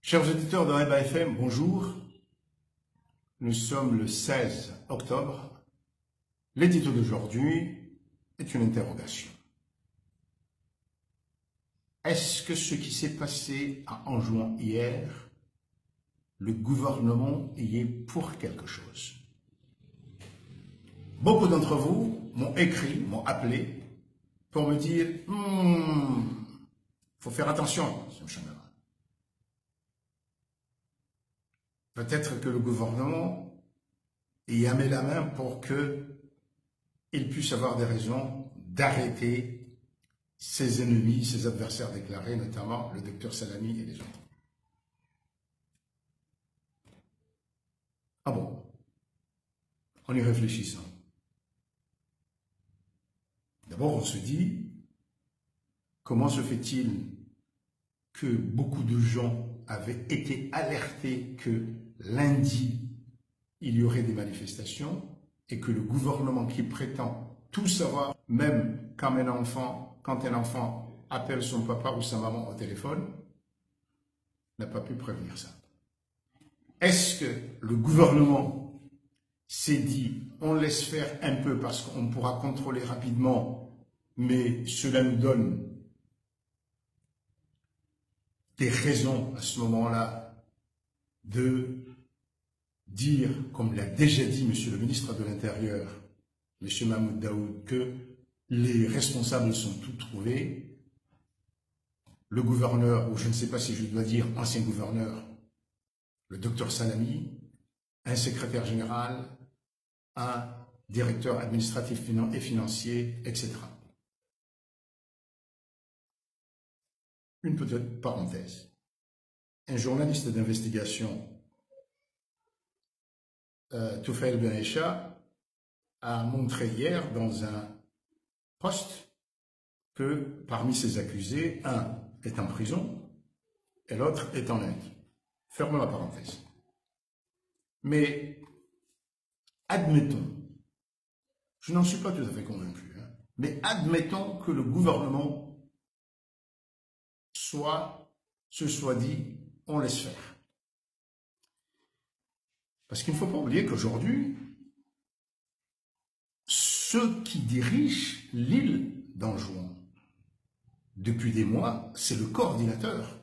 Chers auditeurs de Reba FM, bonjour. Nous sommes le 16 octobre. L'édito d'aujourd'hui est une interrogation. Est-ce que ce qui s'est passé à Anjouan hier, le gouvernement y est pour quelque chose? Beaucoup d'entre vous m'ont écrit, m'ont appelé pour me dire faut faire attention, M. Chamara. Peut-être que le gouvernement y a mis la main pour qu'il puisse avoir des raisons d'arrêter ses ennemis, ses adversaires déclarés, notamment le docteur Salami et les autres. Ah bon? En y réfléchissant. D'abord, on se dit, comment se fait-il que beaucoup de gens avaient été alertés que lundi, il y aurait des manifestations et que le gouvernement qui prétend tout savoir, même quand un enfant appelle son papa ou sa maman au téléphone, n'a pas pu prévenir ça. Est-ce que le gouvernement s'est dit, on laisse faire un peu parce qu'on pourra contrôler rapidement, mais cela nous donne des raisons à ce moment-là de dire, comme l'a déjà dit Monsieur le ministre de l'Intérieur, Monsieur Mahmoud Daoud, que les responsables sont tous trouvés. Le gouverneur, ou je ne sais pas si je dois dire ancien gouverneur, le docteur Salami, un secrétaire général, un directeur administratif et financier, etc. Une petite parenthèse. Un journaliste d'investigation, Toufaïl Ben Aïcha, a montré hier dans un post que parmi ses accusés, un est en prison et l'autre est en Inde. Ferme la parenthèse. Mais admettons, je n'en suis pas tout à fait convaincu, mais admettons que le gouvernement se soit dit, on laisse faire. Parce qu'il ne faut pas oublier qu'aujourd'hui, ceux qui dirigent l'île d'Anjouan, depuis des mois, c'est le coordinateur.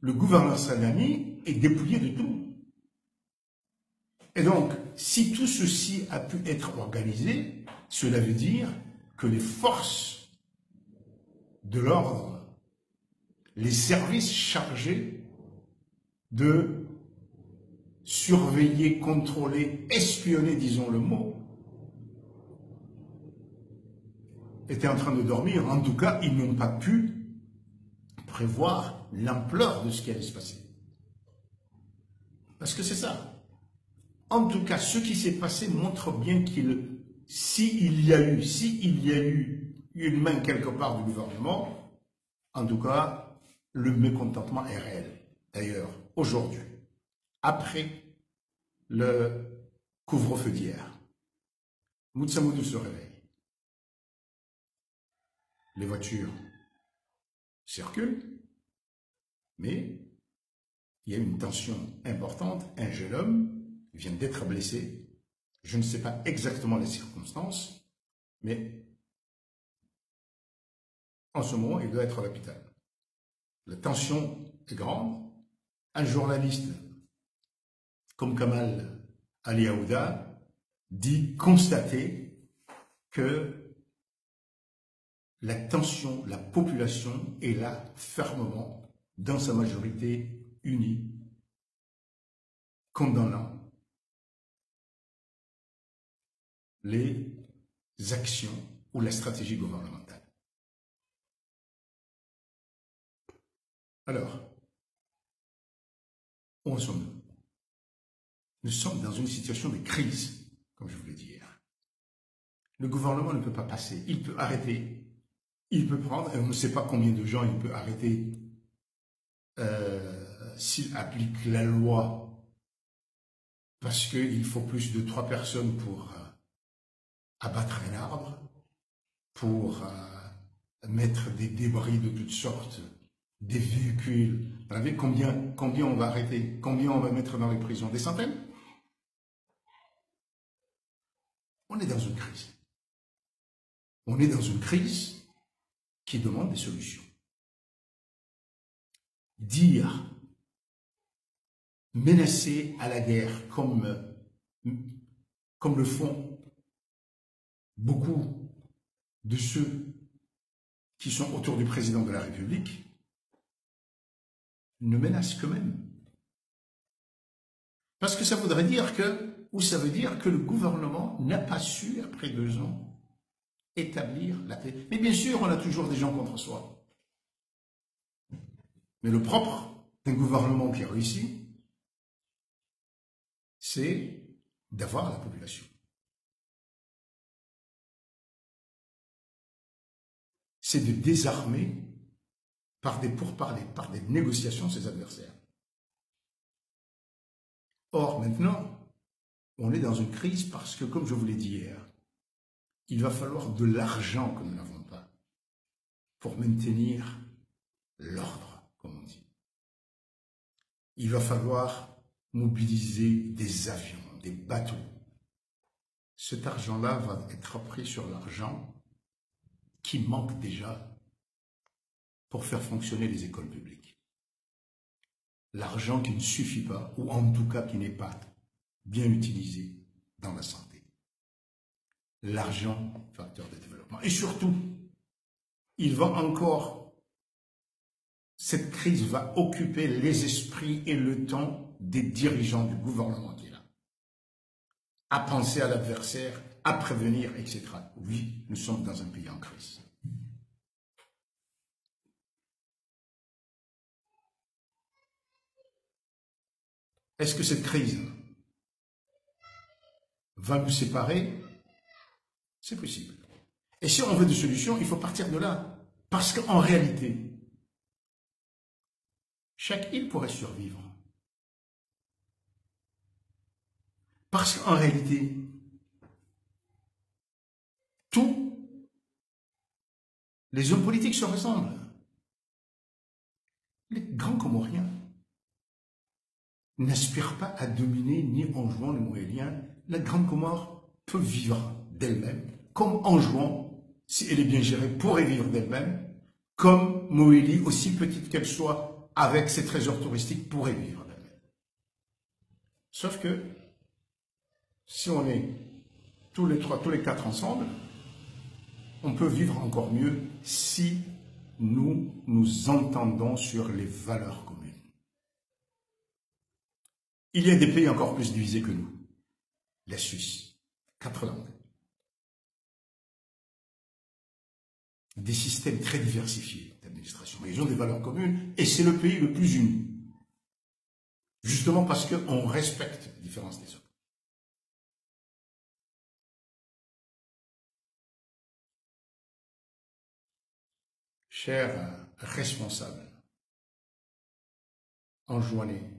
Le gouverneur Salami est dépouillé de tout. Et donc, si tout ceci a pu être organisé, cela veut dire que les forces de l'ordre, les services chargés de surveiller, contrôler, espionner, disons le mot, étaient en train de dormir. En tout cas, ils n'ont pas pu prévoir l'ampleur de ce qui allait se passer. Parce que c'est ça. En tout cas, ce qui s'est passé montre bien s'il y a eu une main quelque part du gouvernement, en tout cas, le mécontentement est réel. D'ailleurs, aujourd'hui, après le couvre-feu d'hier, Moutsamoudou se réveille. Les voitures circulent, mais il y a une tension importante. Un jeune homme vient d'être blessé. Je ne sais pas exactement les circonstances, mais en ce moment, il doit être à l'hôpital. La tension est grande. Un journaliste comme Kamal Ali Aouda dit constater que la tension, la population est là fermement, dans sa majorité unie, condamnant les actions ou la stratégie gouvernementale. Alors, où en sommes-nous? Nous sommes dans une situation de crise, comme je vous l'ai dit hier. Le gouvernement ne peut pas passer, il peut arrêter, il peut prendre, et on ne sait pas combien de gens il peut arrêter s'il applique la loi, parce qu'il faut plus de 3 personnes pour abattre un arbre, pour mettre des débris de toutes sortes des véhicules. Vous savez combien on va arrêter? Combien on va mettre dans les prisons? Des centaines? On est dans une crise. On est dans une crise qui demande des solutions. Dire, menacer à la guerre comme le font beaucoup de ceux qui sont autour du président de la République, ne menace qu'eux-mêmes. Parce que ça voudrait dire ça veut dire que le gouvernement n'a pas su, après 2 ans, établir la paix. Mais bien sûr, on a toujours des gens contre soi. Mais le propre d'un gouvernement qui réussit, c'est d'avoir la population. C'est de désarmer par des pourparlers, par des négociations ses adversaires. Or, maintenant, on est dans une crise parce que, comme je vous l'ai dit hier, il va falloir de l'argent que nous n'avons pas pour maintenir l'ordre, comme on dit. Il va falloir mobiliser des avions, des bateaux. Cet argent-là va être pris sur l'argent qui manque déjà pour faire fonctionner les écoles publiques. L'argent qui ne suffit pas, ou en tout cas qui n'est pas bien utilisé dans la santé. L'argent, facteur de développement. Et surtout, cette crise va occuper les esprits et le temps des dirigeants du gouvernement qui est là. À penser à l'adversaire, à prévenir, etc. Oui, nous sommes dans un pays en crise. Est-ce que cette crise va nous séparer? C'est possible. Et si on veut des solutions, il faut partir de là. Parce qu'en réalité, chaque île pourrait survivre. Parce qu'en réalité, tous les hommes politiques se ressemblent. Les grands Comoriens n'aspirent pas à dominer ni Anjouan ni Moélien. La Grande Comore peut vivre d'elle-même, comme Anjouan, si elle est bien gérée, pourrait vivre d'elle-même, comme Moélie, aussi petite qu'elle soit, avec ses trésors touristiques, pourrait vivre d'elle-même. Sauf que, si on est tous les 4 ensemble, on peut vivre encore mieux si nous nous entendons sur les valeurs communes. Il y a des pays encore plus divisés que nous. La Suisse, 4 langues. Des systèmes très diversifiés d'administration. Mais ils ont des valeurs communes et c'est le pays le plus uni. Justement parce qu'on respecte les différences des autres. Chers responsables, enjoignés,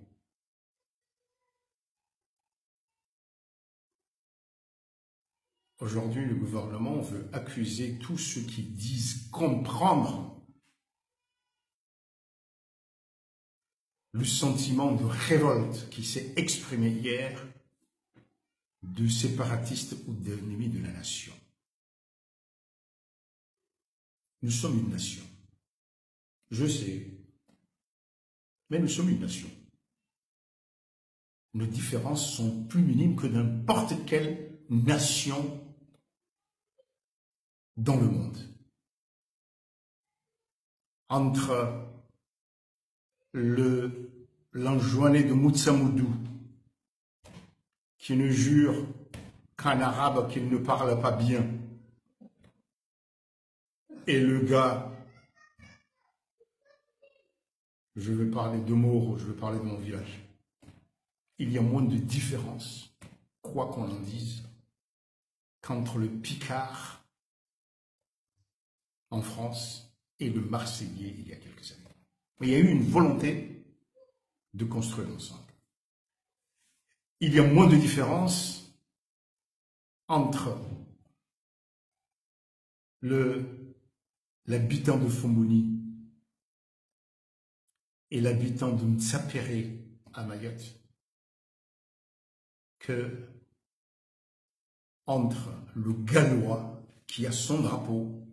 aujourd'hui, le gouvernement veut accuser tous ceux qui disent comprendre le sentiment de révolte qui s'est exprimé hier de séparatistes ou d'ennemis de la nation. Nous sommes une nation. Je sais, mais nous sommes une nation. Nos différences sont plus minimes que n'importe quelle nation dans le monde. Entre l'enjoigné de Moutsamoudou, qui ne jure qu'en arabe qu'il ne parle pas bien, et le gars, je vais parler de Moro, je vais parler de mon village, il y a moins de différence, quoi qu'on en dise, qu'entre le Picard en France et le Marseillais il y a quelques années. Mais il y a eu une volonté de construire ensemble. Il y a moins de différence entre l'habitant de Fomboni et l'habitant de Ntsapéré à Mayotte que entre le Gallois qui a son drapeau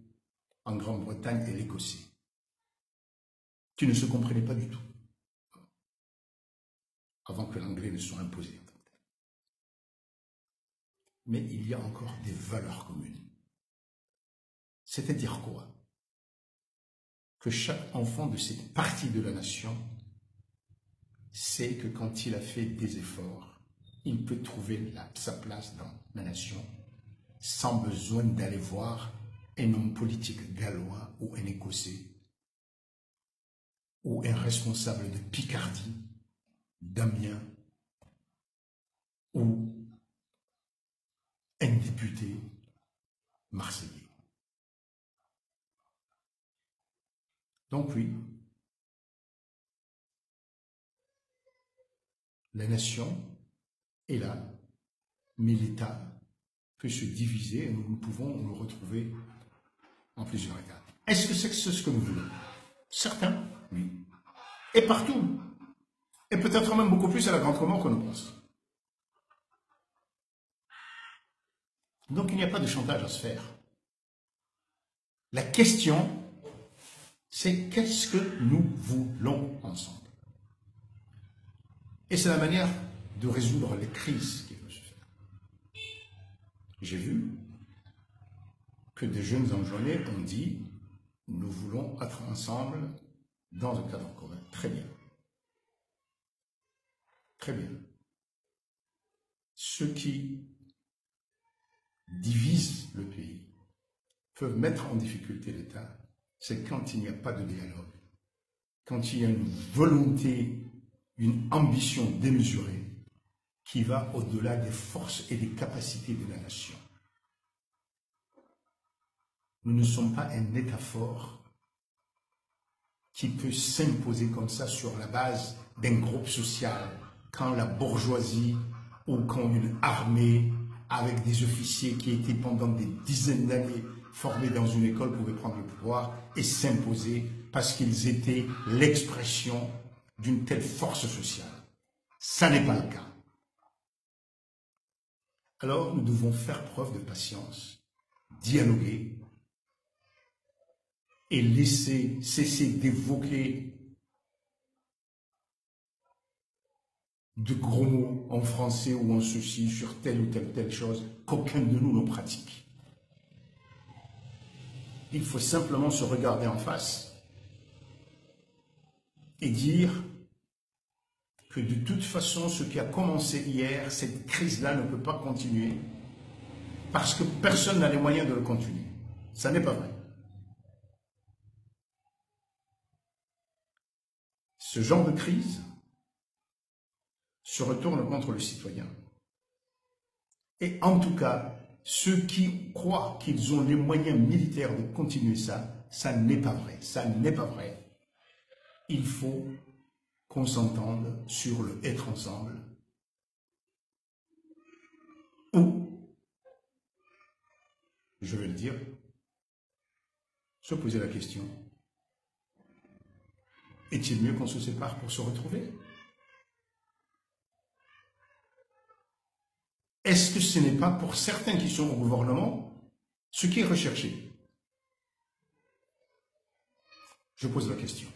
en Grande-Bretagne et l'Écossais, qui ne se comprenaient pas du tout avant que l'anglais ne soit imposé. Mais il y a encore des valeurs communes. C'est-à-dire quoi? Que chaque enfant de cette partie de la nation sait que quand il a fait des efforts, il peut trouver sa place dans la nation sans besoin d'aller voir un homme politique gallois ou un Écossais ou un responsable de Picardie, d'Amiens ou un député marseillais. Donc oui, la nation est là, mais l'État peut se diviser et nous pouvons le retrouver en plusieurs états. Est-ce que c'est ce que nous voulons? Certains, oui. Et partout. Et peut-être même beaucoup plus à la Grande Comore que nous pensons. Donc il n'y a pas de chantage à se faire. La question, c'est qu'est-ce que nous voulons ensemble? Et c'est la manière de résoudre les crises qu'il faut se faire. J'ai vu que des jeunes enjoués ont dit « Nous voulons être ensemble dans un cadre commun ». Très bien. Très bien. Ceux qui divisent le pays peuvent mettre en difficulté l'État, c'est quand il n'y a pas de dialogue, quand il y a une volonté, une ambition démesurée qui va au-delà des forces et des capacités de la nation. Nous ne sommes pas un État fort qui peut s'imposer comme ça sur la base d'un groupe social, quand la bourgeoisie ou quand une armée avec des officiers qui étaient pendant des dizaines d'années formés dans une école pouvaient prendre le pouvoir et s'imposer parce qu'ils étaient l'expression d'une telle force sociale. Ça n'est pas le cas. Alors nous devons faire preuve de patience, dialoguer et laisser cesser d'évoquer de gros mots en français ou en ceci sur telle ou telle chose qu'aucun de nous ne pratique. Il faut simplement se regarder en face et dire que de toute façon, ce qui a commencé hier, cette crise-là ne peut pas continuer parce que personne n'a les moyens de le continuer. Ça n'est pas vrai. Ce genre de crise se retourne contre le citoyen. Et en tout cas, ceux qui croient qu'ils ont les moyens militaires de continuer ça, ça n'est pas vrai. Ça n'est pas vrai. Il faut qu'on s'entende sur le être ensemble ou, je vais le dire, se poser la question, est-il mieux qu'on se sépare pour se retrouver? Est-ce que ce n'est pas pour certains qui sont au gouvernement ce qui est recherché? Je pose la question.